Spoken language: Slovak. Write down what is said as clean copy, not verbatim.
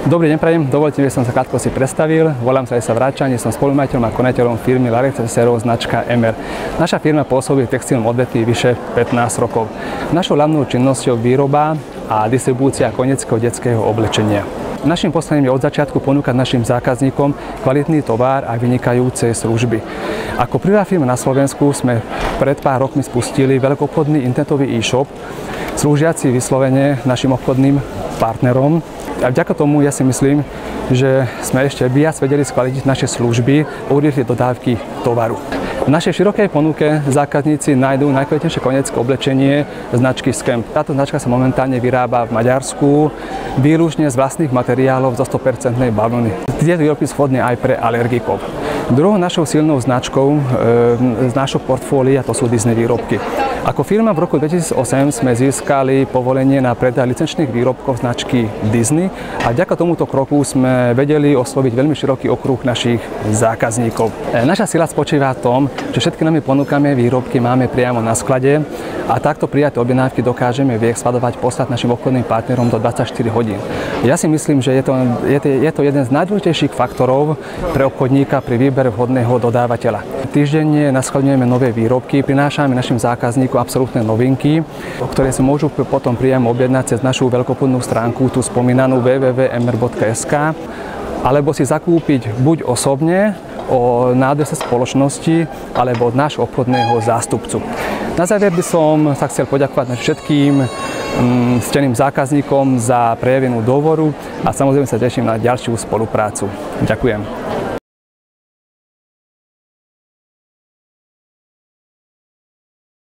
Dobrý deň prajem, dovolte mi, že som sa krátko si predstavil. Volám sa Esa Vráčan, som spolumajiteľom a konateľom firmy Larek Serov značka MR. Naša firma pôsobí v textilnom odvetví vyše 15 rokov. Našou hlavnou činnosťou výroba a distribúcia konieckého detského oblečenia. Naším poslaním je od začiatku ponúkať našim zákazníkom kvalitný tovar a vynikajúce služby. Ako prvá firma na Slovensku sme pred pár rokmi spustili veľkoobchodný internetový e-shop, slúžiaci vyslovene našim obchodným partnerom. A vďaka tomu ja si myslím, že sme ešte viac vedeli skvalitniť naše služby a urýchliť dodávky tovaru. V našej širokej ponuke zákazníci nájdú najkvalitnejšie koniecké oblečenie značky Skemp. Táto značka sa momentálne vyrába v Maďarsku výlučne z vlastných materiálov zo 100% bavlny. Tieto výrobky sú vhodné aj pre alergikov. Druhou našou silnou značkou z nášho portfólia to sú Disney výrobky. Ako firma v roku 2008 sme získali povolenie na predaj licenčných výrobkov značky Disney a vďaka tomuto kroku sme vedeli osloviť veľmi široký okruh našich zákazníkov. Naša sila spočíva v tom, že všetky nami ponúkame výrobky máme priamo na sklade a takto prijaté objednávky dokážeme skladovať poslať našim obchodným partnerom do 24 hodín. Ja si myslím, že je to jeden z najdôležitejších faktorov pre obchodníka pri výbere vhodného dodávateľa. Týždenne naskladňujeme nové výrobky, prinášame našim zákazníkom absolútne novinky, ktoré si môžu potom priamo objednať cez našu veľkoobchodnú stránku, tú spomínanú www.mr.sk, alebo si zakúpiť buď osobne na adrese spoločnosti, alebo od nášho obchodného zástupcu. Na záver by som sa chcel poďakovať všetkým cteným zákazníkom za prejavenú dôveru a samozrejme sa teším na ďalšiu spoluprácu. Ďakujem.